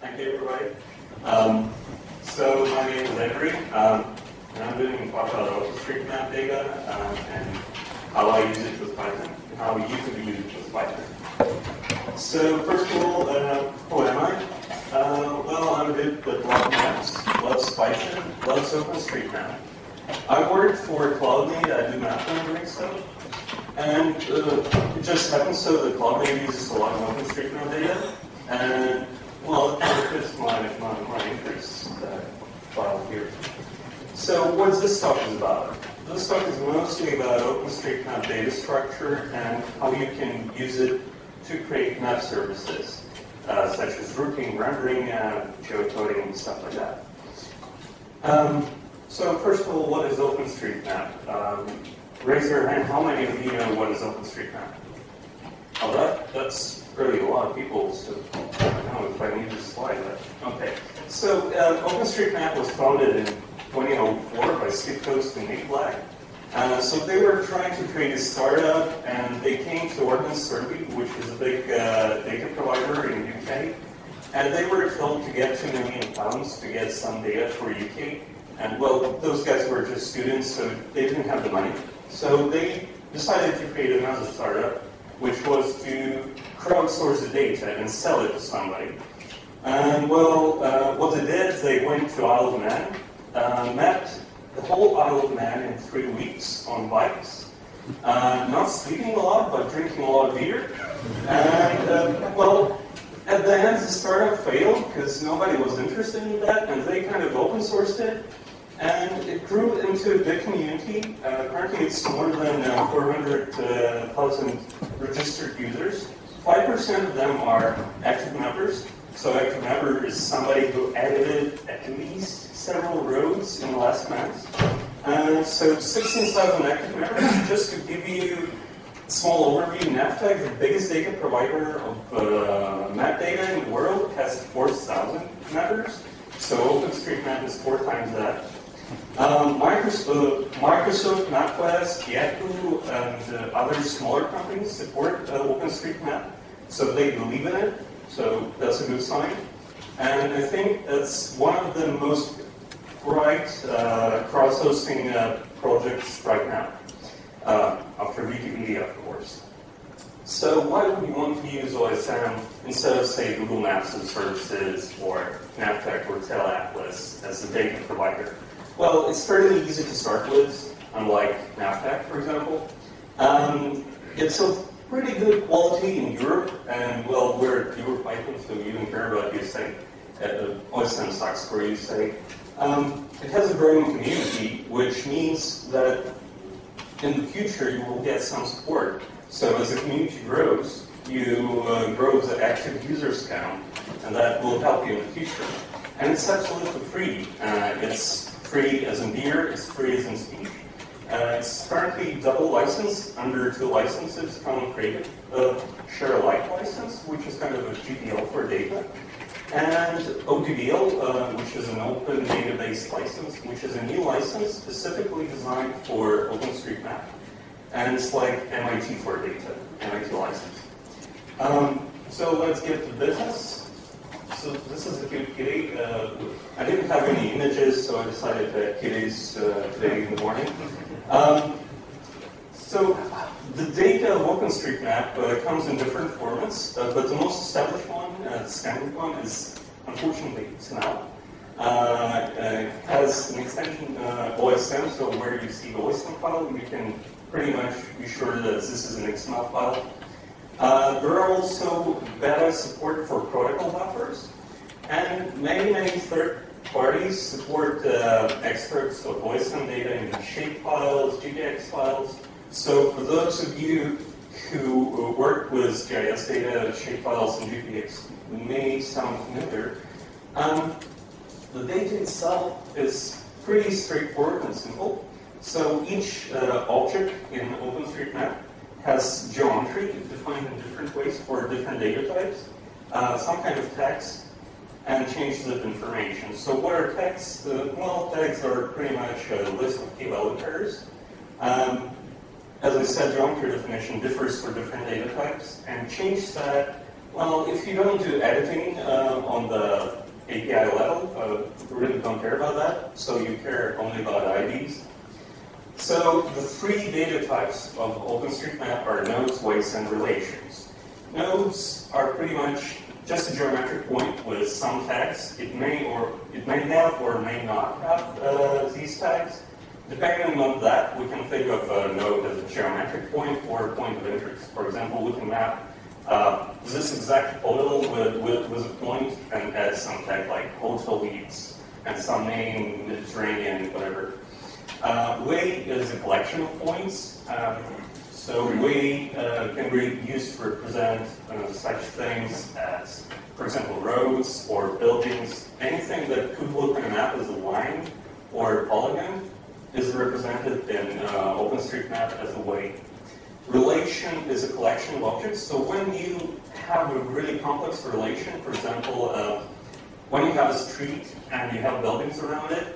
Thank you, everybody. So my name is Andrii, and I'm going to talk about OpenStreetMap data and how I use it with Python, and how we usually use it with Python. So first of all, who am I? Well, I'm a dude that loves maps, loves Python, loves OpenStreetMap. I work for CloudMate, I do map rendering stuff, and it just happens so that CloudMate uses a lot of OpenStreetMap data, and well, it kind of fits my interests file here. So what this talk is about? This talk is mostly about OpenStreetMap data structure and how you can use it to create map services, such as routing, rendering, geocoding, and stuff like that. So first of all, what is OpenStreetMap? Raise your hand, how many of you know what is OpenStreetMap? Oh, that's really a lot of people, so I don't know if I need this slide, but okay. So OpenStreetMap was founded in 2004 by Steve Coast and Nate Black. So they were trying to create a startup, and they came to OpenStreetMap, which is a big data provider in the UK, and they were told to get £2 million to get some data for UK. And well, those guys were just students, so they didn't have the money. So they decided to create another startup, which was to crowdsource the data and sell it to somebody. And well, what they did is they went to Isle of Man, mapped the whole Isle of Man in 3 weeks on bikes, not sleeping a lot, but drinking a lot of beer. And well, at the end, the startup failed because nobody was interested in that, and they kind of open sourced it. And it grew into a big community. Currently, it's more than 400,000 registered users. 5% of them are active members. So active member is somebody who edited at least several roads in the last month. So 16,000 active members. Just to give you a small overview, NAVTag, the biggest data provider of map data in the world, has 4,000 members. So OpenStreetMap is 4 times that. Microsoft, MapQuest, Yahoo, and other smaller companies support OpenStreetMap, so they believe in it, so that's a good sign. And I think that's one of the most bright cross-hosting projects right now, after Wikipedia, of course. So why would we want to use OSM instead of, say, Google Maps and services, or NAVTag or TeleAtlas as a data provider? Well, it's fairly easy to start with, unlike NAVTag, for example. It's of pretty good quality in Europe, and well, we're at EuroPython, so you don't care about USA. OSM sucks for USA. It has a growing community, which means that in the future you will get some support. So as the community grows, you grow the active users count, and that will help you in the future. And it's absolutely free. It's free as in beer, it's free as in speech. It's currently double licensed under 2 licenses, common created. Share alike license, which is kind of a GPL for data. And ODBL, which is an open database license, which is a new license specifically designed for OpenStreetMap. And it's like MIT for data, MIT license. So let's get to business. So this is a cute kitty. I didn't have any images, so I decided to add kitties today in the morning. So the data of OpenStreetMap comes in different formats, but the most established one, the standard one, is unfortunately XML. It has an extension OSM, so where you see the OSM file, you can pretty much be sure that this is an XML file. There are also beta support for protocol buffers, and many third parties support extracts of OSM data in shape files, GPX files. So for those of you who work with GIS data, shape files, and GPX, may sound familiar. The data itself is pretty straightforward and simple. So each object in OpenStreetMap has geometry defined in different ways for different data types, some kind of text, and changes of information. So what are texts? Well, tags are pretty much a list of key-value pairs. As I said, geometry definition differs for different data types, and change set Well, if you don't do editing on the API level, you really don't care about that, so you care only about IDs. So the three data types of OpenStreetMap are nodes, ways, and relations. Nodes are pretty much just a geometric point with some tags. It may have or may not have these tags. Depending on that, we can think of a node as a geometric point or a point of interest. For example, we can map this exact photo with a point and add some tag like hotel leads and some name, Mediterranean, whatever. Way is a collection of points. So way can be used to represent such things as, for example, roads or buildings. Anything that could look on a map as a line or a polygon is represented in OpenStreetMap as a way. Relation is a collection of objects. So when you have a really complex relation, for example, when you have a street and you have buildings around it,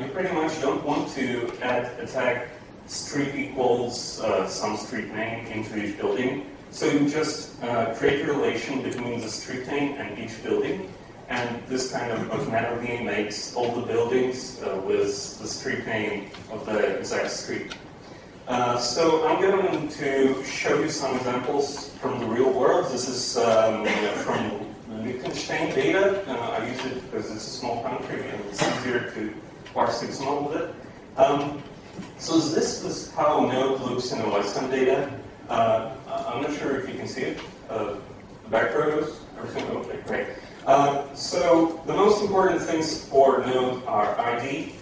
you pretty much don't want to add a tag street equals some street name into each building. So you just create a relation between the street name and each building. And this kind of automatically makes all the buildings with the street name of the exact street. So I'm going to show you some examples from the real world. This is from Liechtenstein data. I use it because it's a small country and it's easier to parse XML with it. So this is how a node looks in the Lasagne data. I'm not sure if you can see it. The back rows, everything okay, great. So the most important things for node are ID.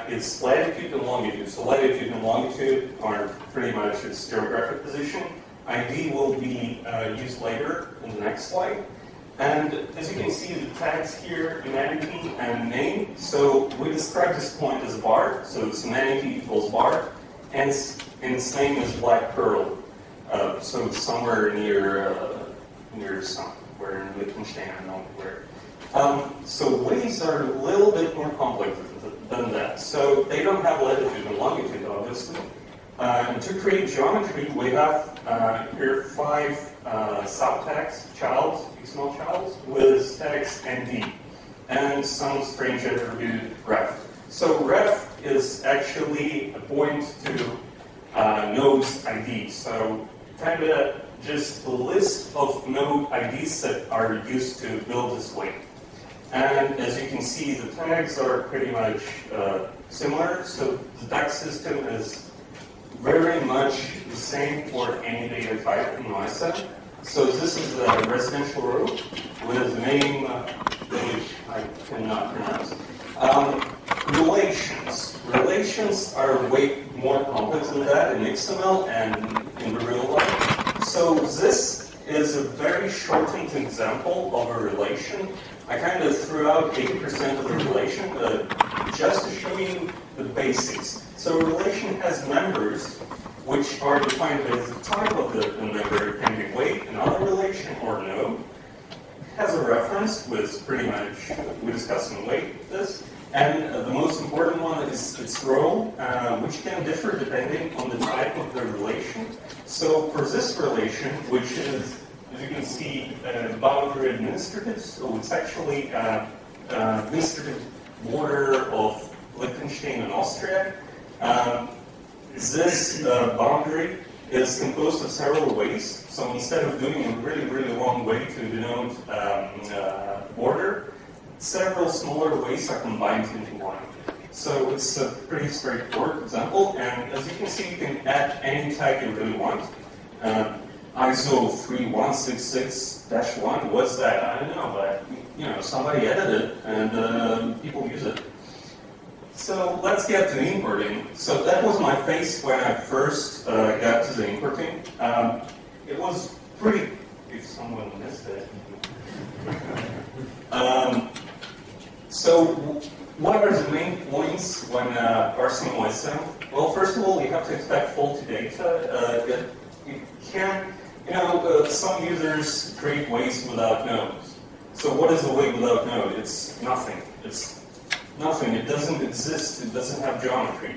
It's latitude and longitude. So latitude and longitude are pretty much its geographic position. ID will be used later in the next slide. And as you can see, the tags here, humanity and name. So we describe this point as a bar. So it's humanity equals bar, and its name is black pearl. So it's somewhere near somewhere in Liechtenstein, I don't know where. So ways are a little bit more complex than that. So they don't have latitude and longitude, obviously. To create geometry, we have here 5 subtags, XML childs, with tags ND, and some strange attribute ref. So ref is actually a point to node's ID. So kind of just the list of node IDs that are used to build this way. And as you can see, the tags are pretty much similar. So the tag system is very much the same for any data type in Lasagne. So this is a residential row with a name which I cannot pronounce. Relations are way more complex than that in XML and in the real life. So this is a very shortened example of a relation. I kind of threw out 80% of the relation, but just to show you the basics. So a relation has members, which are defined as the type of the member. It can be weight, another relation, or node. It has a reference with pretty much, we discussed in weight this. And the most important one is its role, which can differ depending on the type of the relation. So for this relation, which is, as you can see, boundary administrative, so it's actually administrative border of Liechtenstein and Austria. This boundary is composed of several ways. So instead of doing a really, really long way to denote border, several smaller ways are combined into one. So it's a pretty straightforward example. And as you can see, you can add any tag you really want. ISO 3166-1, what's that? I don't know, but somebody edited it and people use it. So let's get to importing. So that was my face when I first got to the importing. It was pretty, if someone missed it. So what are the main points when parsing Lasagne? Well, first of all, you have to expect faulty data. You can, some users create ways without nodes. So what is a way without node? It's nothing. It's nothing. It doesn't exist. It doesn't have geometry.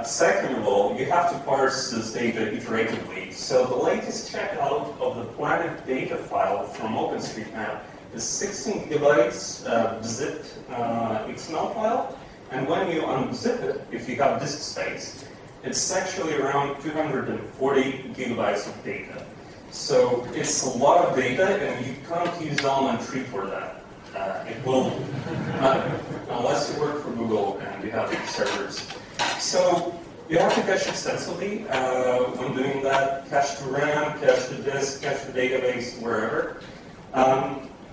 Second of all, you have to parse this data iteratively. So the latest checkout of the plan formatted data file from OpenStreetMap is 16 gigabytes zipped XML file, and when you unzip it, if you have disk space, it's actually around 240 gigabytes of data. So it's a lot of data, and you can't use Elementary for that. It will, unless you work for Google and you have servers. So you have to cache extensively when doing that. Cache to RAM, cache to disk, cache to database, wherever.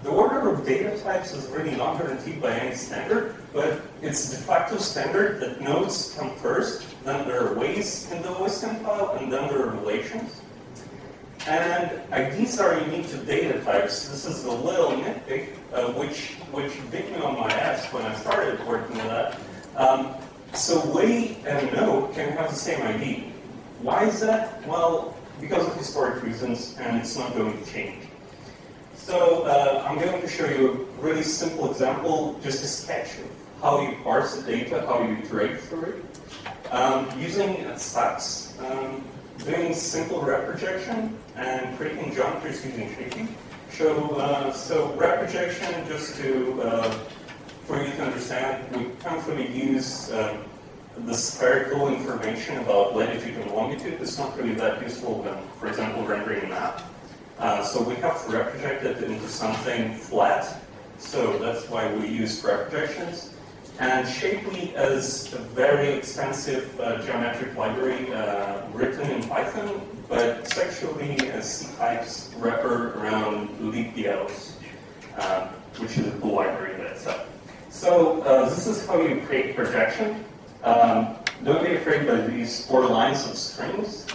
The order of data types is really not guaranteed by any standard, but it's de facto standard that nodes come first, then there are ways in the OSM file, and then there are relations. And IDs are unique to data types. This is a little nitpick, which bit me on my ass when I started working with that. So way and node can have the same ID. Why is that? Well, because of historic reasons, and it's not going to change. So I'm going to show you a really simple example, just a sketch of how you parse the data, how you iterate through it. Using stacks, doing simple rep projection, and creating geometries using shaping. So rep projection, just to for you to understand, we constantly use the spherical information about latitude and longitude. It's not really that useful when, for example, rendering a map. So we have to rep project it into something flat. So that's why we use rep projections. And Shapely is a very extensive geometric library written in Python, but it's actually a C-types wrapper around libdios, which is a cool library in itself. So this is how you create projection. Don't be afraid by these 4 lines of strings.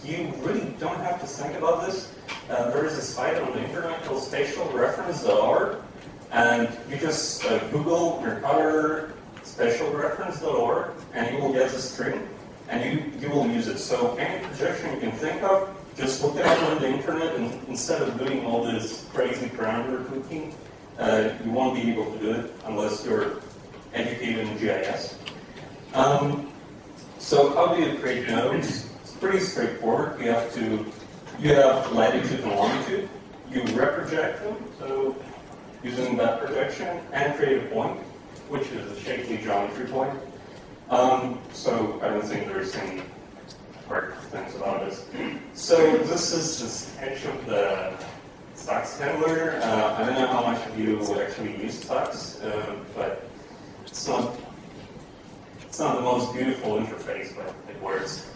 You really don't have to think about this. There is a site on the internet called spatialreference.org, and you just Google Mercator spatialreference.org, and you will get the string, and you will use it. So any projection you can think of, just look it up on the internet, and instead of doing all this crazy parameter cooking, you won't be able to do it unless you're educated in GIS. So how do you create nodes? It's pretty straightforward. You have latitude and longitude. You reproject them, so using that projection, and create a point, which is a Shapely geometry point. So I don't think there's any hard things about this. So this is the sketch of the stacks handler. I don't know how much of you would actually use stacks, but it's not the most beautiful interface, but it works.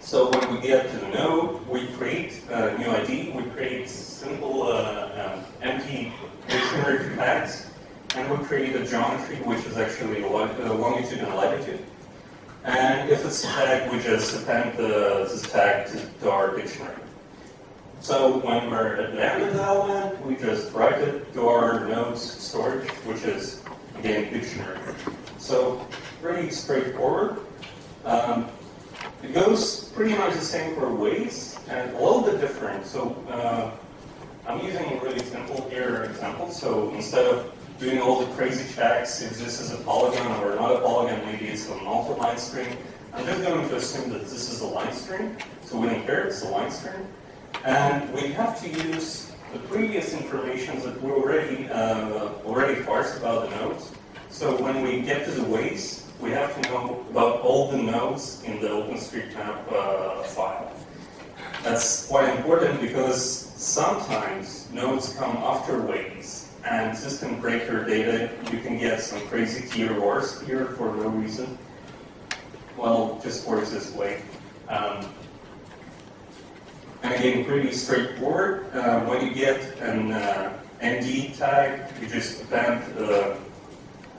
So when we get to the node, we create a new ID, we create simple empty dictionary tags, and we create a geometry which is actually longitude and latitude. And if it's a tag, we just append this tag to our dictionary. So when we're at the end of the element, we just write it to our node's storage, which is, again, dictionary. So pretty straightforward. It goes pretty much the same for ways, and a little bit different. So I'm using a really simple here example. So instead of doing all the crazy checks, if this is a polygon or not a polygon, maybe it's a multi-line string, I'm just going to assume that this is a line string. So we don't care, it's a line string. And we have to use the previous information that we already parsed about the nodes. So when we get to the ways, we have to know about all the nodes in the OpenStreetMap file. That's quite important because sometimes nodes come after ways, and this can break your data. You can get some crazy key errors here for no reason. Well, it just works this way. And again, pretty straightforward. When you get an ND tag, you just append the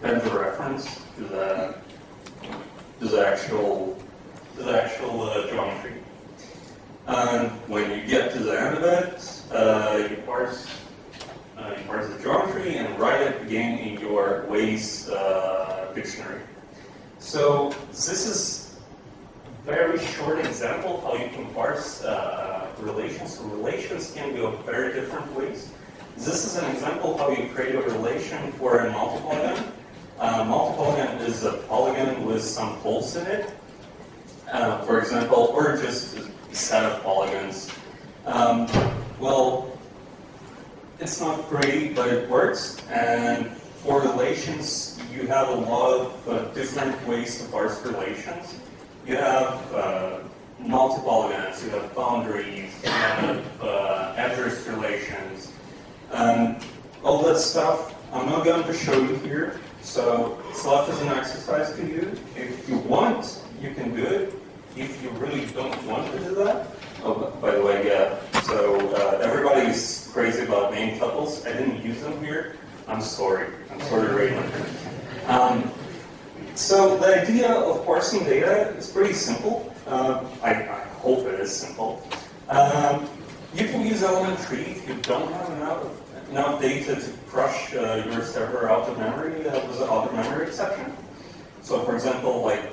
reference to the actual geometry. And when you get to the end of it, you parse the geometry and write it again in your ways dictionary. So this is a very short example how you can parse relations. So relations can go very different ways. This is an example how you create a relation for a multipolygon. Multipolygon is a polygon with some holes in it, for example, or just set of polygons. Well, it's not pretty, but it works. And for relations, you have a lot of different ways to parse relations. You have multi-polygons, you have boundaries, you have address relations, and all that stuff I'm not going to show you here. So it's left as an exercise to you. If you want, you can do it. If you really don't want to do that, oh, by the way, yeah. So everybody's crazy about name tuples. I didn't use them here. I'm sorry, Raymond. So the idea of parsing data is pretty simple. I hope it is simple. You can use element tree if you don't have enough data to crush your server out of memory. With the out of memory exception. So for example, like,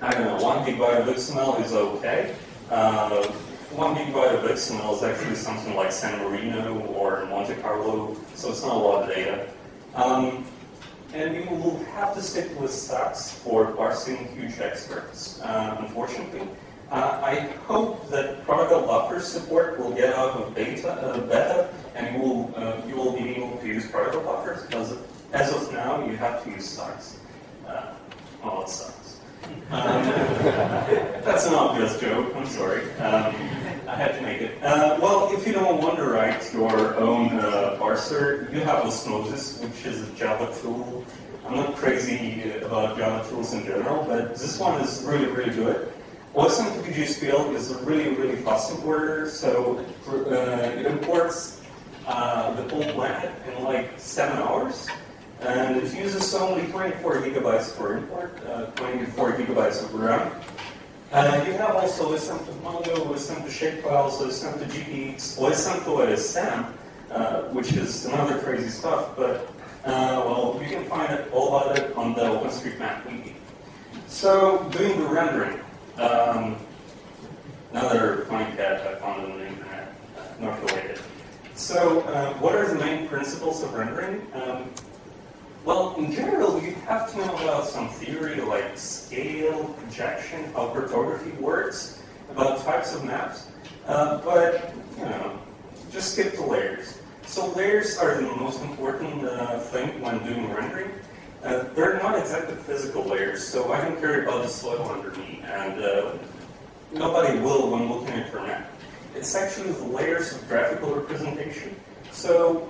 I don't know, 1 gigabyte of XML is okay. 1 gigabyte of XML is actually something like San Marino or Monte Carlo, so it's not a lot of data. And you will have to stick with stacks for parsing huge experts, unfortunately. I hope that protocol buffer support will get out of beta, and you will be able to use protocol buffers, because as of now, you have to use stacks. Well, it sucks. That's an obvious joke, I'm sorry. I had to make it. Well, if you don't want to write your own parser, you have Osmosis, which is a Java tool. I'm not crazy about Java tools in general, but this one is really, really good. OSM2PGSQL is a really, really fast importer, so it imports the whole planet in like 7 hours. And it uses only 24 gigabytes for import, 24 gigabytes of RAM. You have also OSM to Mongo, OSM to shapefiles, OSM to GPX, OSM to OSM, which is another crazy stuff, but well, you can find all about it on the OpenStreetMap wiki. So, doing the rendering. Another funny cat I found on the internet, not related. So, what are the main principles of rendering? Well, in general, you have to know about some theory like scale, projection, how cartography works, about types of maps, but, you know, just skip the layers. So layers are the most important thing when doing rendering. They're not exactly physical layers, so I don't care about the soil under me, and nobody will when looking at your map. It's actually the layers of graphical representation. So,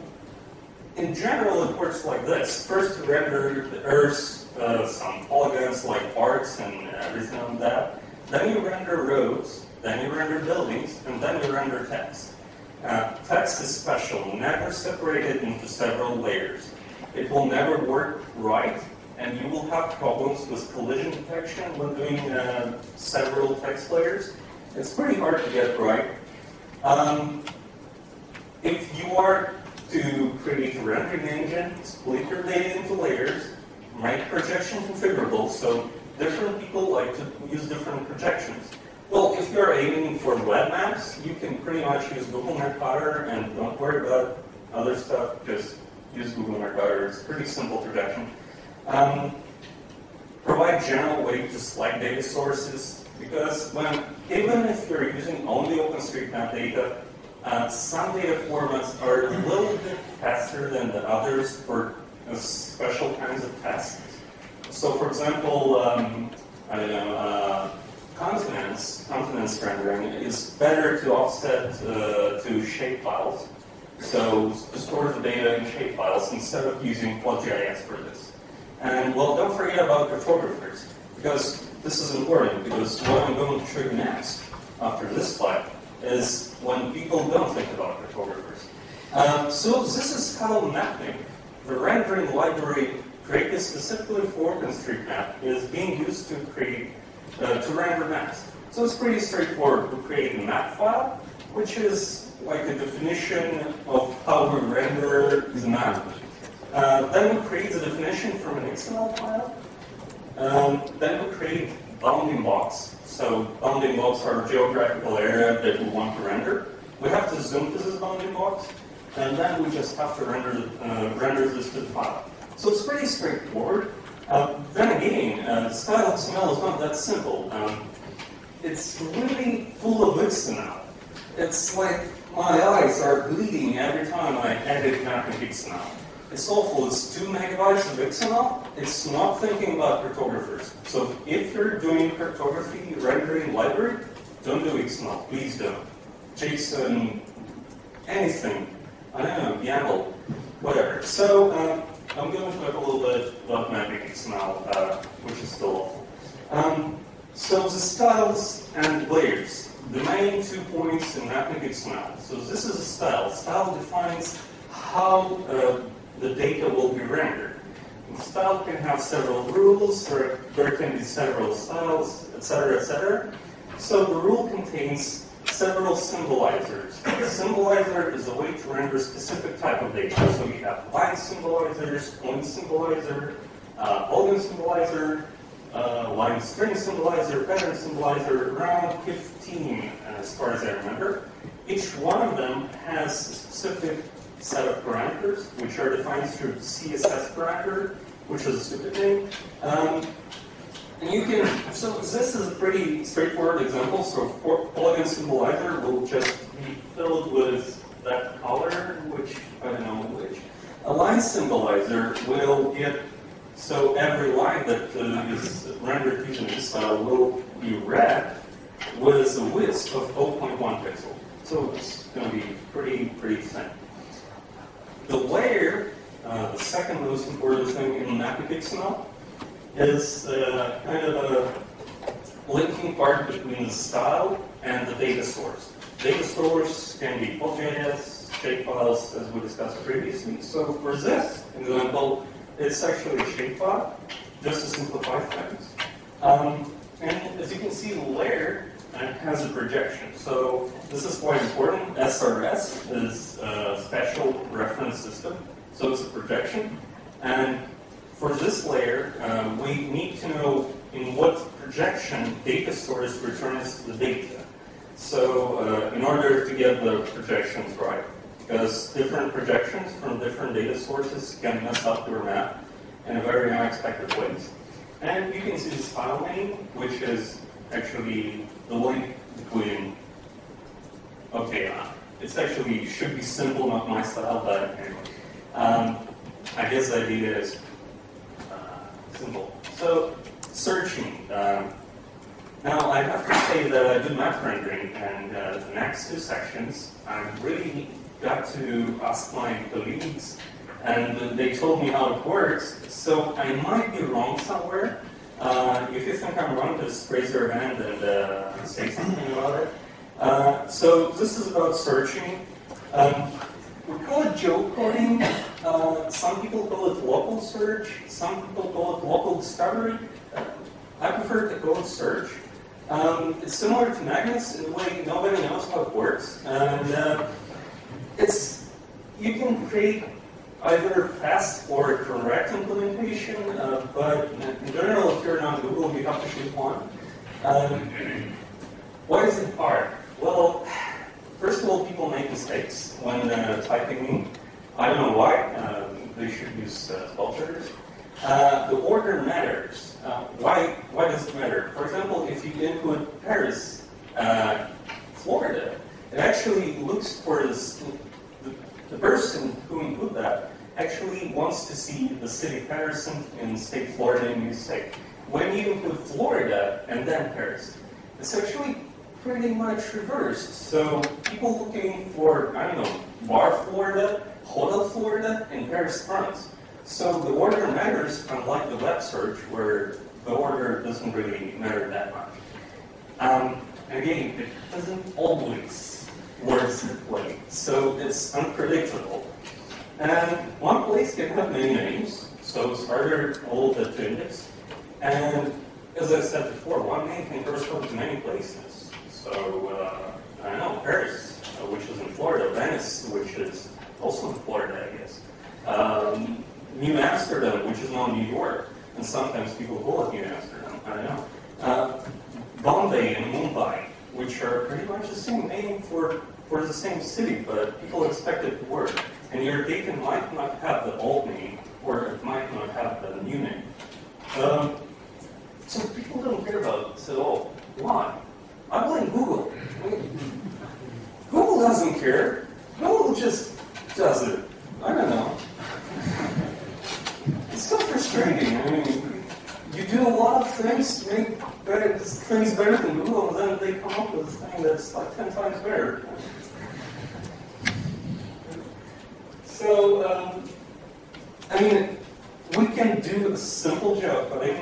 in general, it works like this. First, you render the Earth, some polygons like parks and everything like that. Then you render roads, then you render buildings, and then you render text. Text is special, never separated into several layers. It will never work right, and you will have problems with collision detection when doing several text layers. It's pretty hard to get right. If you are to create a rendering engine, split your data into layers, make projection configurable, so different people like to use different projections. Well, if you're aiming for web maps, you can pretty much use Google Map Router and don't worry about other stuff, just use Google Map Router. It's a pretty simple projection. Provide general way to select data sources, because even if you're using only OpenStreetMap data, some data formats are a little bit faster than the others for special kinds of tests. So, for example, I don't know, continents rendering is better to offset to shapefiles. So, to store the data in shapefiles instead of using Plot.js for this. And, well, don't forget about cartographers, because this is important, because what I'm going to show you next, after this slide, is when people don't think about cartographers. So this is how mapping, the rendering library created specifically for OpenStreetMap, is being used to render maps. So it's pretty straightforward. We create a map file, which is like a definition of how we render the map. Then we create the definition from an XML file. Then we create bounding blocks. So bounding blocks are geographical area that we want to render. We have to zoom to this bounding blocks, and then we just have to render this to the file. So it's pretty straightforward. Then again, style XML is not that simple. it's really full of XML. It's like my eyes are bleeding every time I edit mapping XML. It's awful. It's 2 megabytes of XML. It's not thinking about cartographers. So if you're doing cartography rendering library, don't do XML. Please don't. JSON, anything. I don't know, YAML, whatever. So I'm going to talk a little bit about mapping XML, which is still awful. So the styles and layers, the main 2 points in mapping XML. So this is a style. Style defines how the data will be rendered. And style can have several rules, or there can be several styles, etc., etc. So the rule contains several symbolizers. A symbolizer is a way to render a specific type of data. So you have line symbolizers, point symbolizer, polygon symbolizer, line string symbolizer, pattern symbolizer, around 15 as far as I remember. Each one of them has a specific set of parameters, which are defined through CSS parameter, which is a stupid name. And you can, so this is a pretty straightforward example. So polygon symbolizer will just be filled with that color, which I don't know which. A line symbolizer will get, so every line that is rendered using this style will be red with a width of 0.1 pixel. So it's going to be pretty thin. The layer, the second most important thing in mapping XML, is kind of a linking part between the style and the data source. Data source can be PostGIS, shapefiles, as we discussed previously. So for this example, it's actually a shapefile, just to simplify things. And as you can see, the layer has a projection. So this is quite important. SRS is a special reference system, so it's a projection. And for this layer, we need to know in what projection data source returns the data. So in order to get the projections right, because different projections from different data sources can mess up your map in a very unexpected ways. And you can see this file name, which is actually the link between, okay, it's actually, should be simple, not my style, but anyway. I guess the idea is simple. So, searching. Now, I have to say that I do map rendering, and the next 2 sections, I really got to ask my colleagues, and they told me how it works, so I might be wrong somewhere. If you think I'm wrong, just raise your hand and say something about it. So this is about searching. We call it geocoding. Some people call it local search. Some people call it local discovery. I prefer to call it search. It's similar to magnets in a way nobody knows how it works. And you can create either fast or correct implementation, but in general, if you're on Google, you have to choose one. Why is it hard? Well, first of all, people make mistakes when typing in. I don't know why. They should use spell checkers. The order matters. Why does it matter? For example, if you input Paris, Florida, it actually looks for this. The person who input that actually wants to see the city Paris in state Florida in your state. When you input Florida and then Paris, it's actually pretty much reversed. So people looking for, I don't know, bar Florida, hotel Florida, and Paris, France. So the order matters, unlike the web search, where the order doesn't really matter that much. And again, it doesn't always work that way, so it's unpredictable. And one place can have many names, so it's harder a little bit to index. And as I said before, one name can correspond to many places. So, I don't know, Paris, which is in Florida, Venice, which is also in Florida, I guess. New Amsterdam, which is now New York, and sometimes people call it New Amsterdam, I don't know. Bombay and Mumbai, which are pretty much the same name for the same city, but people expect it to work. And your data might not have the old name, or it might not have the new name. So people don't care about this at all. Why? doesn't care. Google just does it. I don't know. It's so frustrating. I mean, you do a lot of things to make things better than Google, and then they come up with a thing that's like 10 times better. So, I mean, we can do a simple geocoding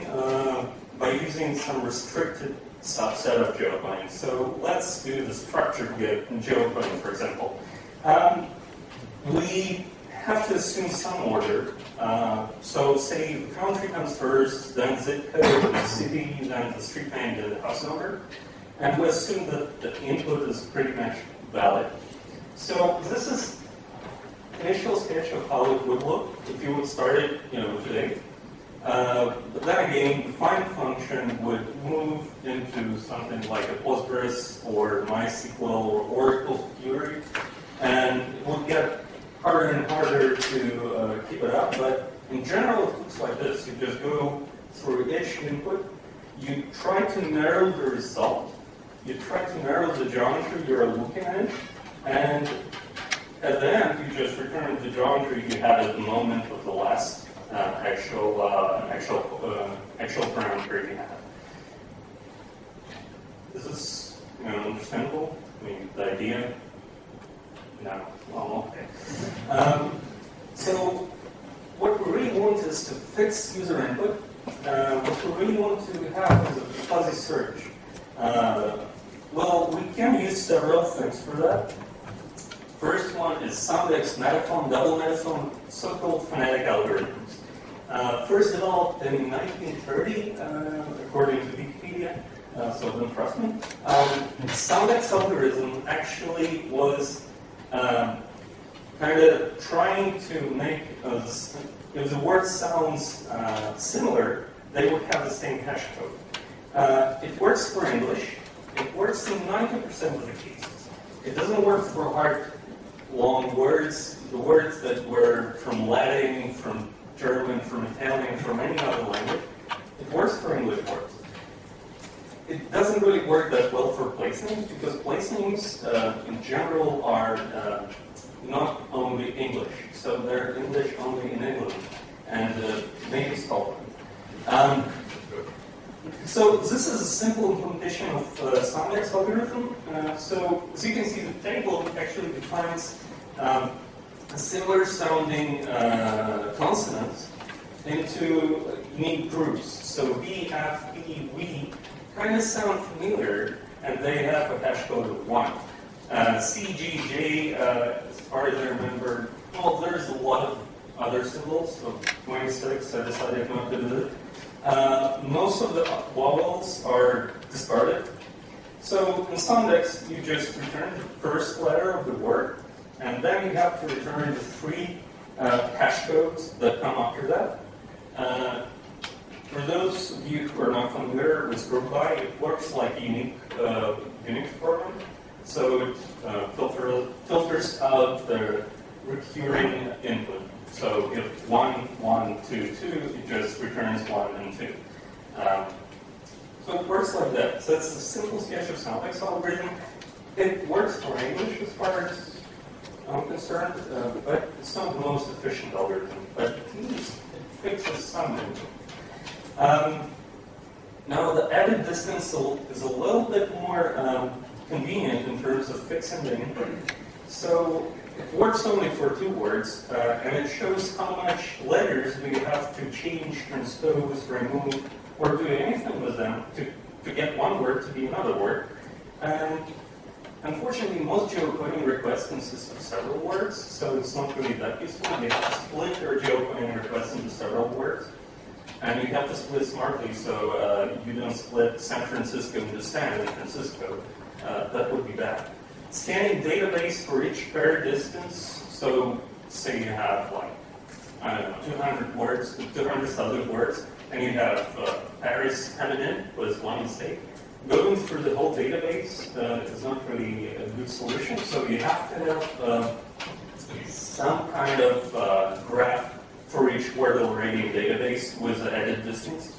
by using some restricted subset of geocoding. So let's do the structured geocoding, for example. We have to assume some order. So say the country comes first, then zip code, then the city, then the street name, then the house number. And we assume that the input is pretty much valid. So this is initial sketch of how it would look if you would start it, today. But then again, the find function would move into something like a Postgres or MySQL or Oracle query, and it would get harder and harder to keep it up. But in general, it looks like this. You just go through each input, you try to narrow the result, you try to narrow the geometry you're looking at, and at the end, you just return the geometry you had at the moment of the last actual parameter you had. This is understandable. I mean, the idea. No, well, okay. So what we really want is to fix user input. What we really want to have is a fuzzy search. Well, we can use several things for that. First one is Sandex metaphone, double metaphone, so-called phonetic algorithms. First developed in 1930, according to Wikipedia, so don't trust me. Sandex algorithm actually was kind of trying to make, if the word sounds similar, they would have the same hash code. It works for English. It works in 90% of the cases. It doesn't work for hard, long words, the words that were from Latin, from German, from Italian, from any other language. It works for English words. It doesn't really work that well for place names, because place names in general are not only English. So they're English only in England and maybe Scotland. So this is a simple implementation of Sandex algorithm. So as you can see, the table actually defines similar sounding consonants into unique groups. So B, F, B, V kind of sound familiar, and they have a hash code of 1. C, G, J, as far as I remember, well, there's a lot of other symbols, so 26, I decided not to do it. Most of the vowels are discarded. So in Sandex, you just return the first letter of the word, and then you have to return the 3 hash codes that come after that. For those of you who are not familiar with group by, it works like a unique Unix program. So it filters out the recurring input. So if 1, 1, 2, 2, it just returns 1 and 2. So it works like that. So it's a simple sketch of Sandex algorithm. It works for English as far as I'm concerned, but it's not the most efficient algorithm. But at least it fixes some input. Now the added distance is a little bit more convenient in terms of fixing the input. So it works only for 2 words, and it shows how much letters we have to change, transpose, remove, or do anything with them to get one word to be another word. And unfortunately, most geocoding requests consist of several words, so it's not really that useful. You have to split your geocoding requests into several words. And you have to split smartly, so you don't split San Francisco into San Francisco. That would be bad. Scanning database for each pair distance. So say you have like, I don't know, 200 words, 200,000 words, and you have Paris coming in with one mistake. Going through the whole database is not really a good solution, so you have to have some kind of graph for each word already in database with the added distance.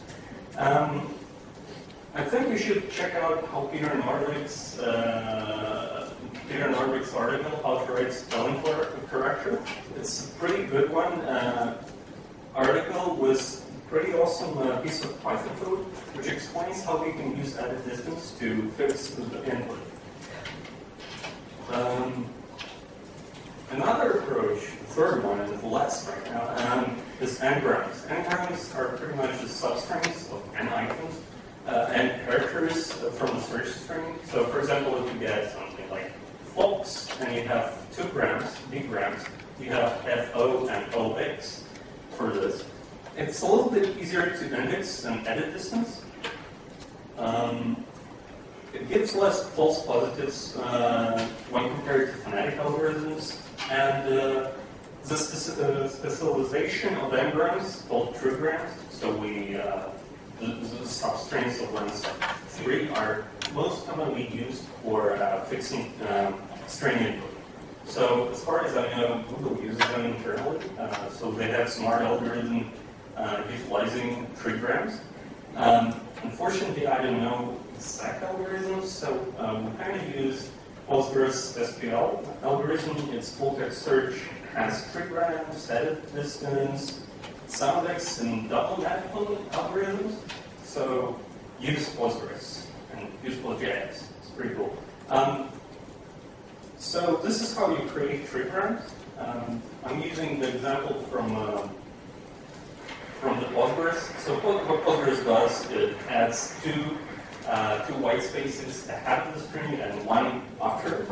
I think you should check out how Peter Norvik's Peter Norvik's article, How to Write Spelling Correctly. It's a pretty good one. Article with pretty awesome piece of Python code, which explains how we can use added distance to fix the input. Another approach, the third one, and the last right now, is n-grams. N-grams are pretty much the substrings of n items and characters from the search string. So, for example, if you get something like fox and you have 2 grams, bgrams, you have FO and OX for this. It's a little bit easier to index than edit distance. It gives less false positives when compared to phonetic algorithms, and the specialization of n-grams called trigrams. So the substrings of length 3 are most commonly used for fixing string input. So as far as I know, Google uses them internally. So they have smart algorithm utilizing trigrams. Unfortunately, I don't know exact algorithms, so we kind of use Postgres SQL algorithm. It's full text search, has trigrams, edit distance, soundex, and double manifold algorithms. So use Postgres and use PostGIS. It's pretty cool. So this is how you create trigrams. I'm using the example from the Postgres. So what Postgres does, it adds two white spaces ahead of the string and one after.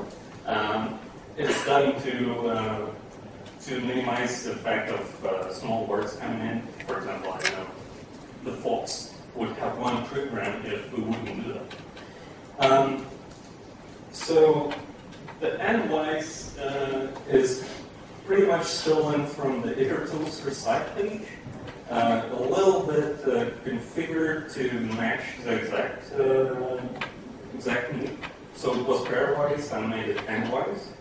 It's done to minimize the effect of small words coming in. For example, I don't know, the fox would have 1 trigram if we wouldn't do that. So the n-wise is pretty much stolen from the itertools recite page. A little bit configured to match the exact need. So it was pairwise, I made it n-wise.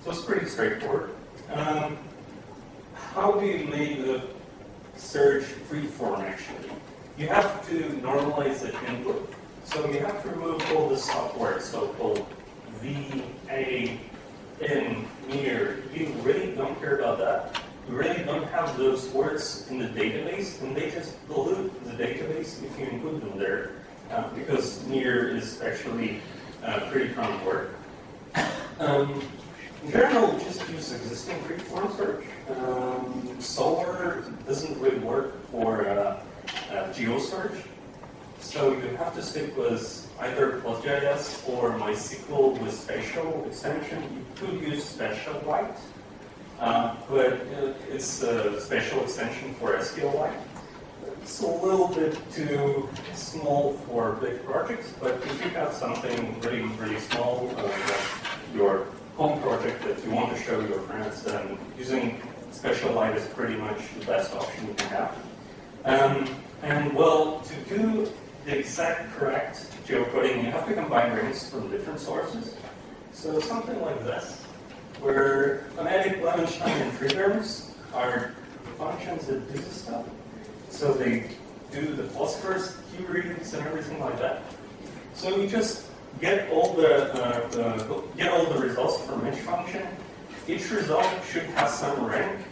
So it's pretty straightforward. How do you make the search freeform actually? You have to normalize the input. So you have to remove all the software, so-called V, A, in, near. You really don't care about that. You really don't have those words in the database, and they just pollute the database if you include them there, because near is actually a pretty common word. In general, just use existing freeform search. Solver doesn't really work for GeoSearch, so you have to stick with either PostGIS or MySQL with spatial extension. You could use Spatial White, but it's a special extension for SQLite. It's a little bit too small for big projects, but if you have something really, really small, like your home project that you want to show your friends, then using SpatialLite is pretty much the best option you can have. And well, to do the exact correct geocoding, you have to combine rings from different sources. So something like this, where phonetic, Levenstein, and triggers are functions that do this stuff. So they do the phosphorus, key readings, and everything like that. So you just get all the results from each function. Each result should have some rank,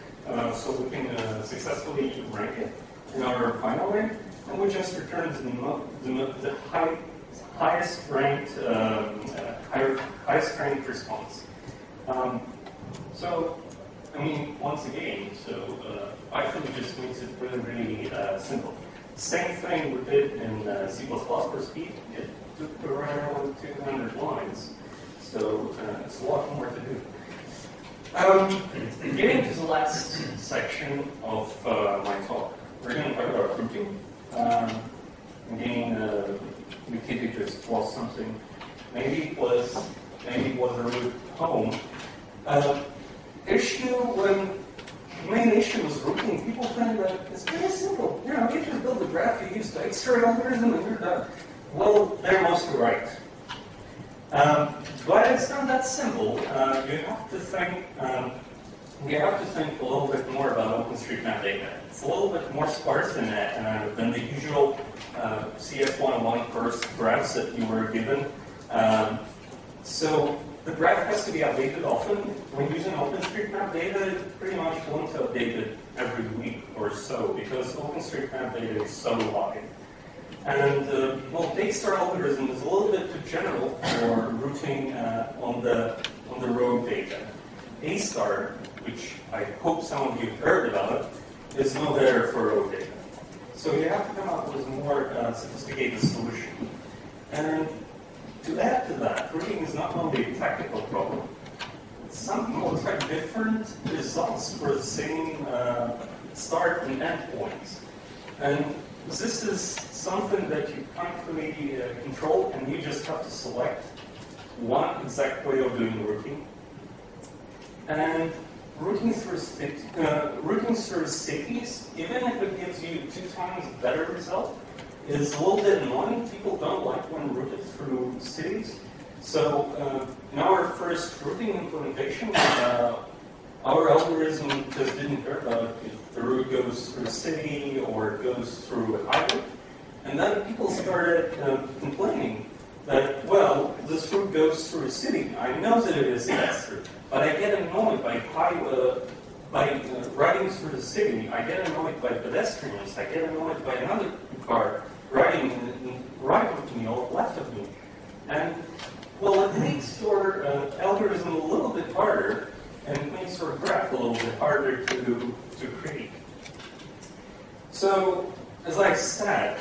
so we can successfully rank it in our final rank, and we just return the highest ranked response. So, I mean, once again, Python just makes it really, really simple. Same thing we did in C++ for speed. It took around 200 lines, so it's a lot more to do. Getting to the last section of my talk, we're going to talk about routing. Again, Nikita just lost something. Maybe it was a root home. The main issue was routing. People think that it's very simple. You just build a graph, you use the X-ray algorithm, and you're done. Well, they're mostly right. But it's not that simple. You have to think a little bit more about OpenStreetMap data. It's a little bit more sparse than the usual CS101 first graphs that you were given. So the graph has to be updated often. When using OpenStreetMap data, you pretty much want to update it every week or so, because OpenStreetMap data is so high. And, well, Daystar algorithm is a little bit too general for routing on the road data. Daystar, which I hope some of you heard about, is no better for road data. So you have to come up with a more sophisticated solution. And to add to that, routing is not only a technical problem. Some people expect different results for the same start and end points. And this is something that you can't really control, and you just have to select one exact way of doing routing. And routing through cities, even if it gives you 2 times better result, is a little bit annoying. People don't like when routed through cities. So in our first routing implementation, our algorithm just didn't care about if the route goes through a city or it goes through a highway. And then people started complaining that, well, this route goes through a city. I know that it is faster, but I get annoyed by riding through the city. I get annoyed by pedestrians. I get annoyed by another car riding right of me or left of me. And, well, it makes your algorithm a little bit harder, and it makes your graph a little bit harder to create. So, as I said,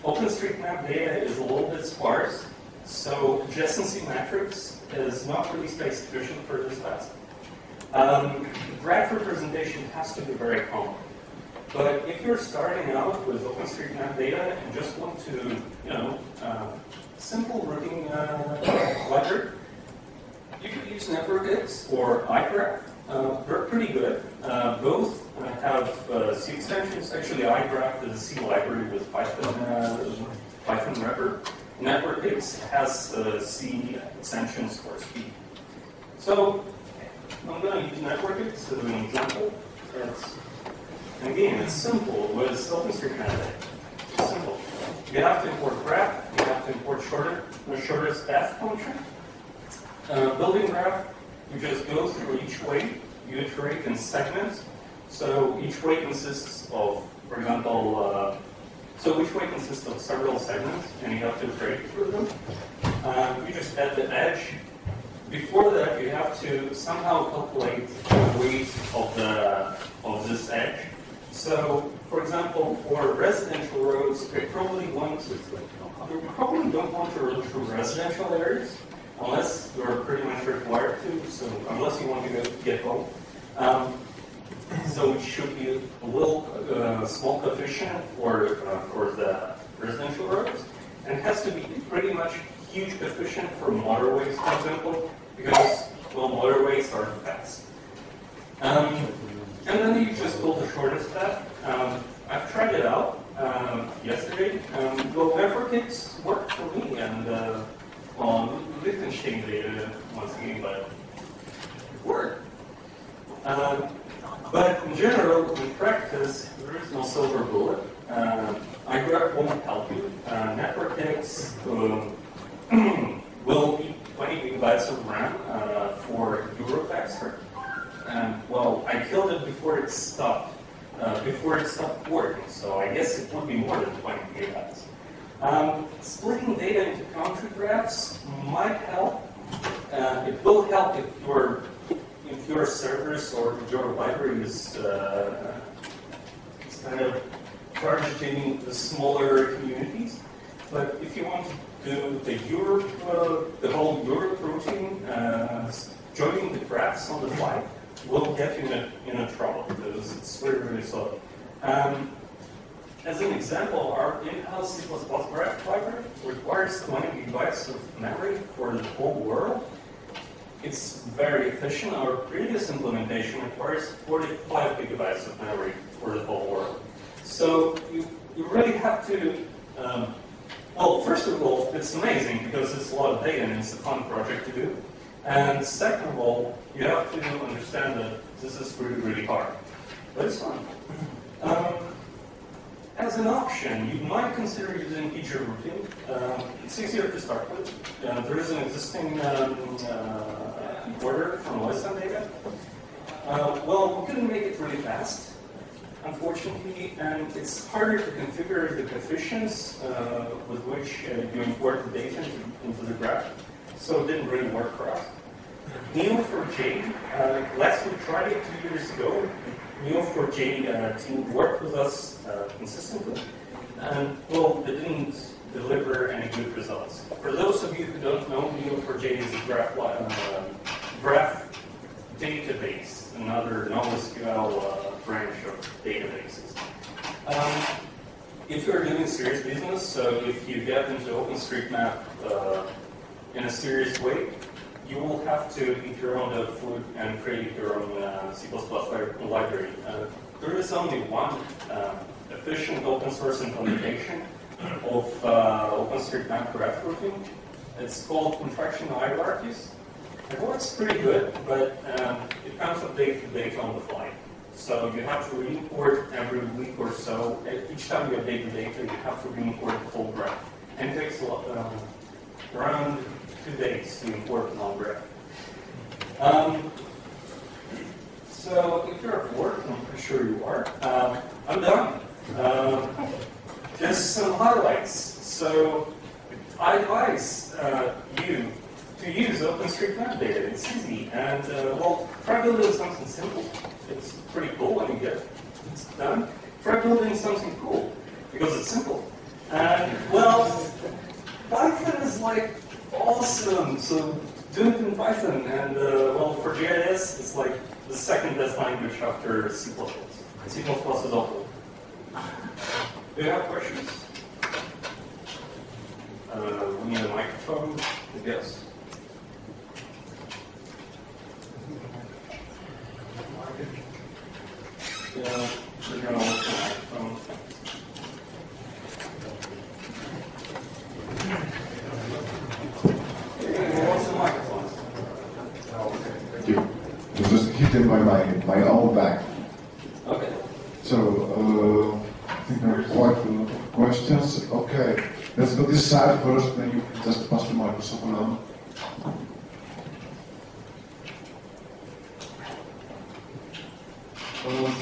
OpenStreetMap data is a little bit sparse, so adjacency matrix is not really space efficient for this task. Graph representation has to be very common. But if you're starting out with OpenStreetMap data and just want to, simple routing library, you could use NetworkX or iGraph. They're pretty good. Both have C extensions. Actually, iGraph is a C library with Python wrapper. NetworkX has C extensions for speed. So I'm going to use NetworkX as an example. And again, it's simple with OpenStreetMap data. It's simple. You have to import graph. You have to import the shortest path function. Building graph, you just go through each way, you iterate in segments. So each way consists of, for example, of several segments, and you have to iterate through them. You just add the edge. Before that, you have to somehow calculate the weight of this edge. So, for example, for residential roads, you probably don't want to route through residential areas, unless you're pretty much required to, so unless you want to get home. So it should be a little small coefficient for the residential roads, and it has to be pretty much huge coefficient for motorways, for example, because, well, motorways are fast. And then you just build the shortest path. I've tried it out yesterday. Well, NetworkX worked for me, and we can change data once again, but it worked. But in general, in practice, there is no silver bullet. iGraph won't help you. NetworkX will need 20 gigabytes of RAM for EuroPython. And well, I killed it before it stopped working. So I guess it would be more than 20 gigabytes. Splitting data into country graphs might help. It will help if your servers or your library is kind of targeting the smaller communities. But if you want to do the whole Europe routing, joining the graphs on the fly will get you in a trouble because it's really, really slow. As an example, our in-house C++ graph library requires 20 gigabytes of memory for the whole world. It's very efficient. Our previous implementation requires 45 gigabytes of memory for the whole world. So you really have to, well, first of all, it's amazing because it's a lot of data and it's a fun project to do. And second of all, you have to understand that this is really, really hard. But it's fun. As an option, you might consider using feature routing. It's easier to start with. There is an existing importer from Lasagne data. Well, we couldn't make it really fast, unfortunately, and it's harder to configure the coefficients with which you import the data into the graph, so it didn't really work for us. Neo4j, last we tried it 2 years ago. Neo4j team worked with us consistently, and well, they didn't deliver any good results. For those of you who don't know, Neo4j is a graph database, another NoSQL branch of databases. If you're doing serious business, so if you get into OpenStreetMap in a serious way, you will have to eat your own dog food and create your own C++ library. There is only one efficient open source implementation of OpenStreetMap graph routing. It's called contraction hierarchies. It works pretty good, but it comes update data on the fly. So you have to re-import every week or so. Each time you update the data, you have to re-import the full graph. And it takes around 2 days to import the whole graph. So if you're at work, and I'm pretty sure you are, I'm done. Just some highlights. So I advise you to use OpenStreetMap data. It's easy, and well, try building something simple. It's pretty cool when you get it done. Try building something cool because it's simple. And well, Python is like awesome. So do it in Python, and well, for GIS, it's like the second best language after C++. C++ is awful. Do you have questions? We need a microphone, I guess. Yeah, we're going to look at the microphone. Thank you. It was just hidden by my own back. Okay. So, I think there are quite a lot of questions. Okay, let's go this side first, then you can just pass the microphone on.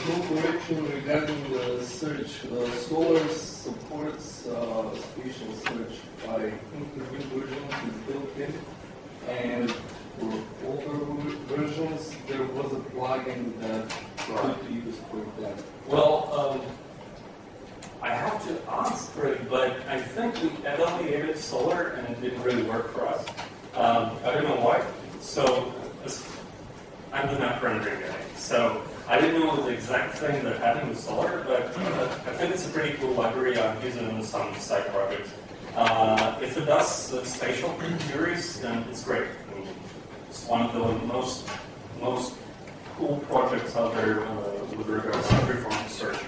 Small correction regarding the search. Scholar supports spatial search. I think the new version is built in, and for older versions, there was a plugin that could be used for that. Well, I have to ask for it, but I think we had only added Solar and it didn't really work for us. I don't know why. So, I'm the map rendering guy. So, I didn't know the exact thing that happened with Solar, but I think it's a pretty cool library. I've used it in some side projects. If it does spatial queries, then it's great. I mean, it's one of the most cool projects out there with regards to performance search.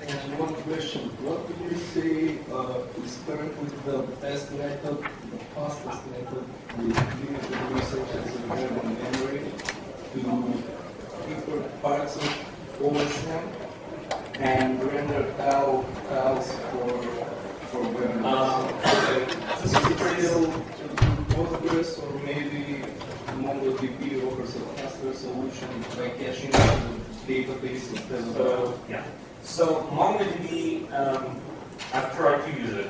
And one question, what would you say is currently the best method, the fastest method with limited resources and memory to import parts of OSM and render files for webinars? Okay. This is still Postgres, or maybe MongoDB offers a faster solution by caching the database instead of yeah. So MongoDB, I've tried to use it.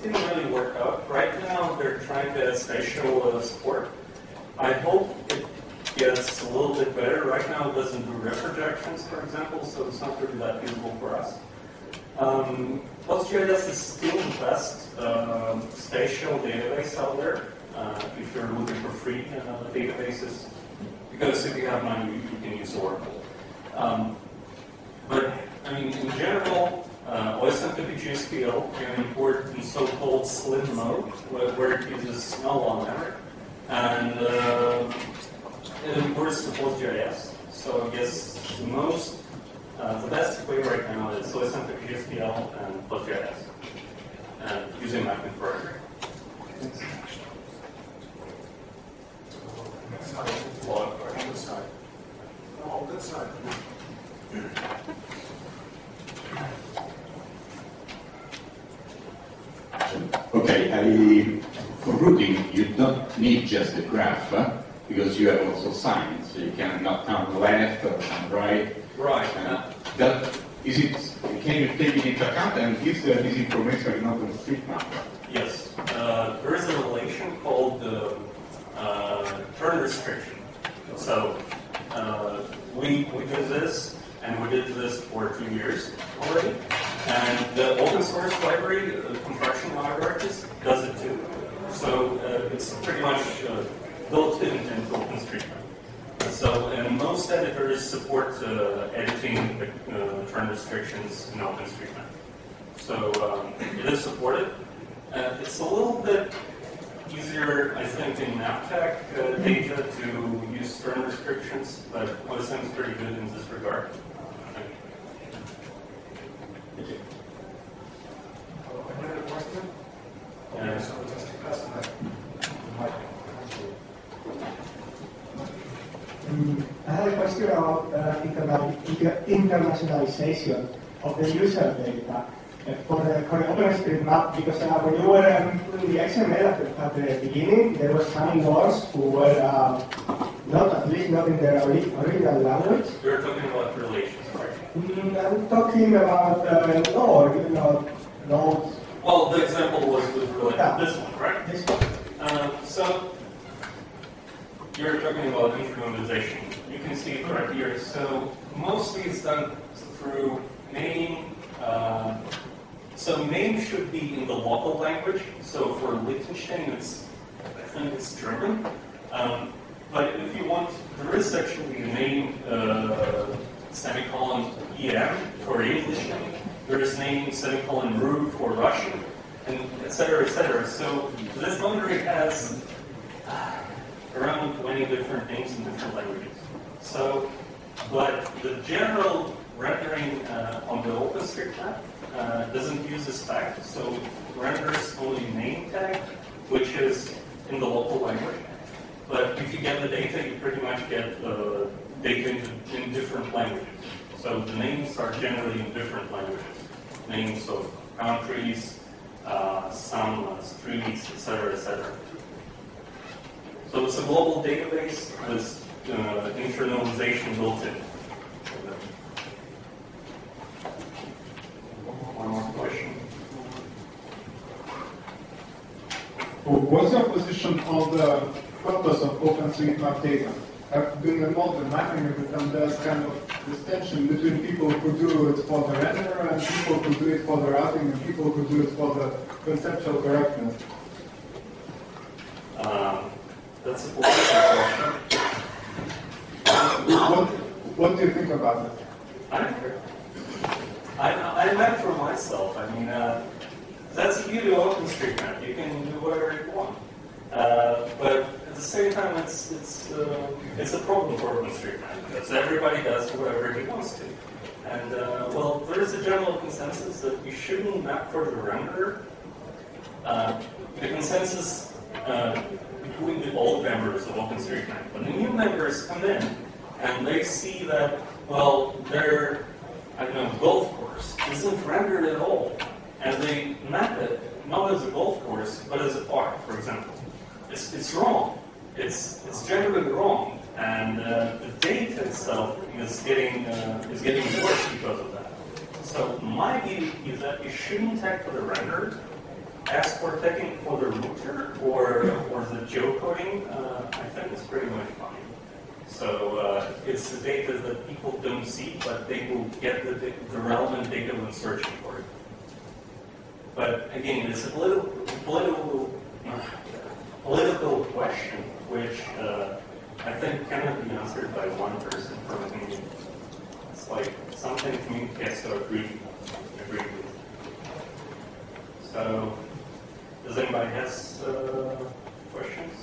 Didn't really work out. Right now, they're trying to add spatial support. I hope it gets a little bit better. Right now, it doesn't do ref projections, for example, so it's not really that usable for us. PostGIS is still the best spatial database out there if you're looking for free databases, because if you have money, you can use Oracle. But I mean, in general, OSM50GSPL can import in so-called slim mode, where it uses no long memory, and it imports to PostGIS. So I guess the best way right now is OSM50GSPL and PostGIS, and using mapping for it. Okay, any for routing, you don't need just the graph, because you have also signs. So you can not turn left or turn right. Right. Can you take it into account, and is this information in OpenStreetMap? Yes. There is a relation called turn restriction. So we do this, and we did this for 2 years already. And the open source library, the construction libraries, does it too. So it's pretty much built into OpenStreetMap. So most editors support editing the turn restrictions in OpenStreetMap. So it is supported. It's a little bit easier, I think, in NavTech data to use turn restrictions, but OSM is pretty good in this regard. Another question? Yes. I have a question about internationalization of the user data for the OpenStreetMap, because when you were doing the XML at the beginning, there were some words who were at least not in their original language. You're talking about relations, right? I'm talking about nodes. Well, the example was with this one, right? This one. So you're talking about internalization. You can see it right here. So mostly it's done through name. So name should be in the local language. So for Liechtenstein, I think it's German. But if you want, there is actually a name semicolon EM for English name. There is name semicolon RU for Russian, and etc. etc. So this boundary has around 20 different names in different languages. So, but the general rendering on the OpenStreetMap doesn't use this tag, so it renders only name tag, which is in the local language. But if you get the data, you pretty much get data in different languages. So the names are generally in different languages. Names of countries, some streets, etc., etc. So it's a global database with internalization built in. One more question. What's your position on the purpose of OpenStreetMap data? I've been involved in mapping it, and there's kind of this tension between people who do it for the render and people who do it for the routing and people who do it for the conceptual correctness. That's a political question. What do you think about it? I don't care. I meant for myself. I mean, that's the beauty of OpenStreetMap. You can do whatever you want. But at the same time, it's a problem for OpenStreetMap because everybody does whatever he wants to. And well, there is a general consensus that we shouldn't map for the renderer. The consensus between the old members of OpenStreetMap, when the new members come in and they see that, well, their golf course isn't rendered at all, and they map it not as a golf course but as a park, for example. It's wrong. It's generally wrong, and the data itself is getting worse because of that. So my view is that you shouldn't tag for the renderer. As for tagging for the router or the geocoding, I think it's pretty much fine. So it's the data that people don't see, but they will get the relevant data when searching for it. But again, it's a political question, which I think cannot be answered by one person from a community. It's like something the community has to agree with. So, does anybody have questions?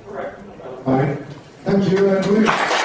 All right. Thank you, Andrii.